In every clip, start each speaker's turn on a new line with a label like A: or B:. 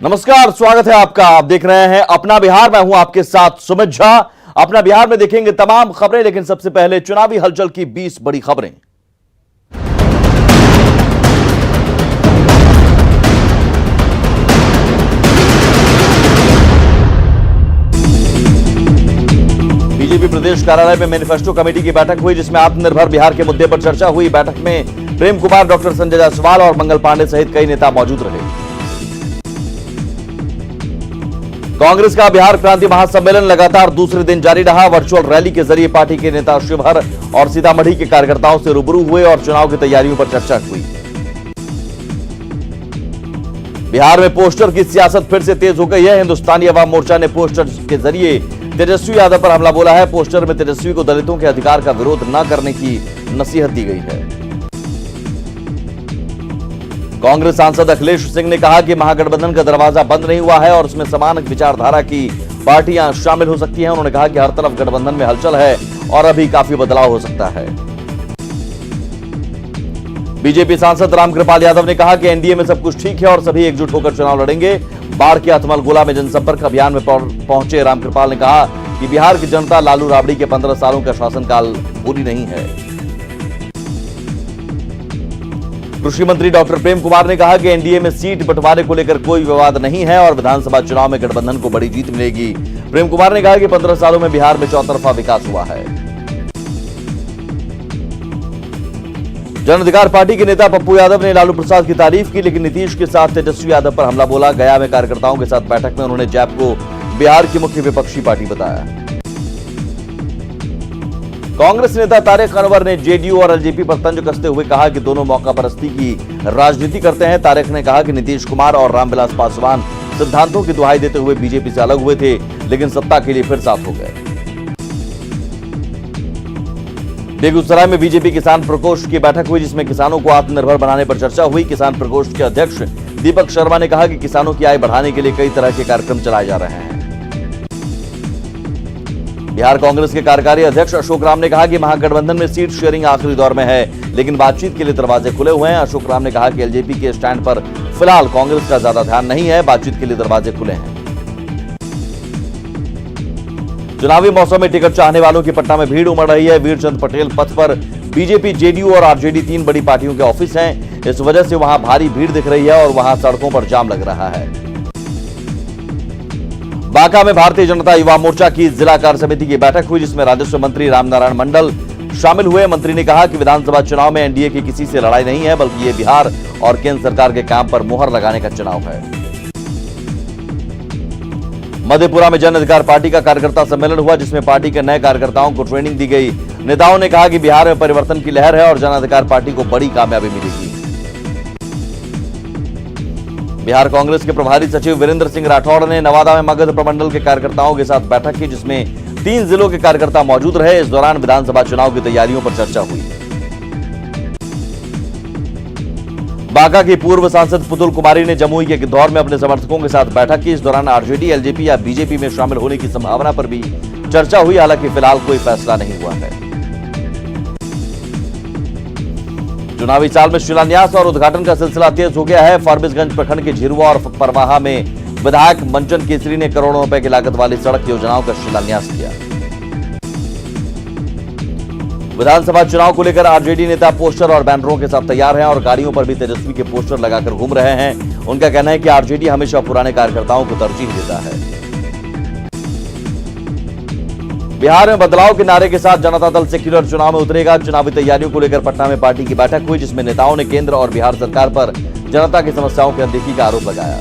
A: नमस्कार, स्वागत है आपका। आप देख रहे हैं अपना बिहार। मैं हूं आपके साथ सुमित झा। अपना बिहार में देखेंगे तमाम खबरें, लेकिन सबसे पहले चुनावी हलचल की 20 बड़ी खबरें। बीजेपी प्रदेश कार्यालय में मैनिफेस्टो कमेटी की बैठक हुई, जिसमें आत्मनिर्भर बिहार के मुद्दे पर चर्चा हुई। बैठक में प्रेम कुमार, डॉक्टर संजय जायसवाल और मंगल पांडे सहित कई नेता मौजूद रहे। कांग्रेस का बिहार क्रांति महासम्मेलन लगातार दूसरे दिन जारी रहा। वर्चुअल रैली के जरिए पार्टी के नेता शिवहर और सीतामढ़ी के कार्यकर्ताओं से रूबरू हुए और चुनाव की तैयारियों पर चर्चा हुई। बिहार में पोस्टर की सियासत फिर से तेज हो गई है। हिंदुस्तानी अवाम मोर्चा ने पोस्टर के जरिए तेजस्वी यादव पर हमला बोला है। पोस्टर में तेजस्वी को दलितों के अधिकार का विरोध न करने की नसीहत दी गई है। कांग्रेस सांसद अखिलेश सिंह ने कहा कि महागठबंधन का दरवाजा बंद नहीं हुआ है और उसमें समान विचारधारा की पार्टियां शामिल हो सकती हैं। उन्होंने कहा कि हर तरफ गठबंधन में हलचल है और अभी काफी बदलाव हो सकता है। बीजेपी सांसद रामकृपाल यादव ने कहा कि एनडीए में सब कुछ ठीक है और सभी एकजुट होकर चुनाव लड़ेंगे। बाढ़ के अथमल गोला में जनसंपर्क अभियान में पहुंचे रामकृपाल ने कहा कि बिहार की जनता लालू राबड़ी के 15 सालों का शासनकाल भूली नहीं है। कृषि मंत्री डॉक्टर प्रेम कुमार ने कहा कि एनडीए में सीट बंटवारे को लेकर कोई विवाद नहीं है और विधानसभा चुनाव में गठबंधन को बड़ी जीत मिलेगी। प्रेम कुमार ने कहा कि 15 सालों में बिहार में चौतरफा विकास हुआ है। जन अधिकार पार्टी के नेता पप्पू यादव ने लालू प्रसाद की तारीफ की, लेकिन नीतीश के साथ तेजस्वी यादव पर हमला बोला। गया में कार्यकर्ताओं के साथ बैठक में उन्होंने जैप को बिहार की मुख्य विपक्षी पार्टी बताया। कांग्रेस नेता तारिक अनवर ने जेडीयू और एलजेपी पर तंज कसते हुए कहा कि दोनों मौका परस्ती की राजनीति करते हैं। तारिक ने कहा कि नीतीश कुमार और रामविलास पासवान सिद्धांतों की दुहाई देते हुए बीजेपी से अलग हुए थे, लेकिन सत्ता के लिए फिर साथ हो गए। बेगूसराय में बीजेपी किसान प्रकोष्ठ की बैठक हुई, जिसमें किसानों को आत्मनिर्भर बनाने पर चर्चा हुई। किसान प्रकोष्ठ के अध्यक्ष दीपक शर्मा ने कहा कि किसानों की आय बढ़ाने के लिए कई तरह के कार्यक्रम चलाए जा रहे हैं। बिहार कांग्रेस के कार्यकारी अध्यक्ष अशोक राम ने कहा कि महागठबंधन में सीट शेयरिंग आखिरी दौर में है, लेकिन बातचीत के लिए दरवाजे खुले हुए हैं। अशोक राम ने कहा कि एलजेपी के स्टैंड पर फिलहाल कांग्रेस का ज्यादा ध्यान नहीं है, बातचीत के लिए दरवाजे खुले हैं। चुनावी मौसम में टिकट चाहने वालों की पटना में भीड़ उमड़ रही है। वीरचंद पटेल पथ पर बीजेपी, जेडीयू और आरजेडी 3 बड़ी पार्टियों के ऑफिस हैं। इस वजह से वहां भारी भीड़ दिख रही है और वहां सड़कों पर जाम लग रहा है। बांका में भारतीय जनता युवा मोर्चा की जिला कार्य समिति की बैठक हुई, जिसमें राजस्व मंत्री रामनारायण मंडल शामिल हुए। मंत्री ने कहा कि विधानसभा चुनाव में एनडीए की किसी से लड़ाई नहीं है, बल्कि ये बिहार और केंद्र सरकार के काम पर मुहर लगाने का चुनाव है। मधेपुरा में जन अधिकार पार्टी का कार्यकर्ता सम्मेलन हुआ, जिसमें पार्टी के नए कार्यकर्ताओं को ट्रेनिंग दी गई। नेताओं ने कहा कि बिहार में परिवर्तन की लहर है और जन अधिकार पार्टी को बड़ी कामयाबी मिलेगी। बिहार कांग्रेस के प्रभारी सचिव वीरेंद्र सिंह राठौड़ ने नवादा में मगध प्रमंडल के कार्यकर्ताओं के साथ बैठक की, जिसमें 3 जिलों के कार्यकर्ता मौजूद रहे। इस दौरान विधानसभा चुनाव की तैयारियों पर चर्चा हुई। बांका की पूर्व सांसद पुतुल कुमारी ने जमुई के गिद्धौर में अपने समर्थकों के साथ बैठक की। इस दौरान आरजेडी, एलजेपी या बीजेपी में शामिल होने की संभावना पर भी चर्चा हुई, हालांकि फिलहाल कोई फैसला नहीं हुआ है। चुनावी साल में शिलान्यास और उद्घाटन का सिलसिला तेज हो गया है। फारबिसगंज प्रखंड के झिरुआ और परवाहा में विधायक मंचन केसरी ने करोड़ों रुपए की लागत वाली सड़क योजनाओं का शिलान्यास किया। विधानसभा चुनाव को लेकर आरजेडी नेता पोस्टर और बैनरों के साथ तैयार हैं और गाड़ियों पर भी तेजस्वी के पोस्टर लगाकर घूम रहे हैं। उनका कहना है कि आरजेडी हमेशा पुराने कार्यकर्ताओं को तरजीह देता है। बिहार में बदलाव के नारे के साथ जनता दल सेक्युलर चुनाव में उतरेगा। चुनावी तैयारियों को लेकर पटना में पार्टी की बैठक हुई, जिसमें नेताओं ने केंद्र और बिहार सरकार पर जनता की समस्याओं की अनदेखी का आरोप लगाया।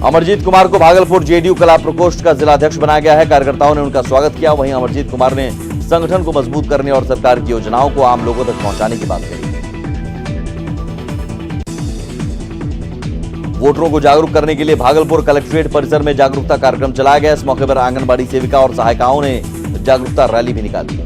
A: अमरजीत कुमार को भागलपुर जेडीयू कला प्रकोष्ठ का जिलाध्यक्ष बनाया गया है। कार्यकर्ताओं ने उनका स्वागत किया। वहीं अमरजीत कुमार ने संगठन को मजबूत करने और सरकार की योजनाओं को आम लोगों तक पहुंचाने की बात कही। वोटरों को जागरूक करने के लिए भागलपुर कलेक्ट्रेट परिसर में जागरूकता कार्यक्रम चलाया गया। इस मौके पर आंगनबाड़ी सेविका और सहायिकाओं ने जागरूकता रैली भी निकाली।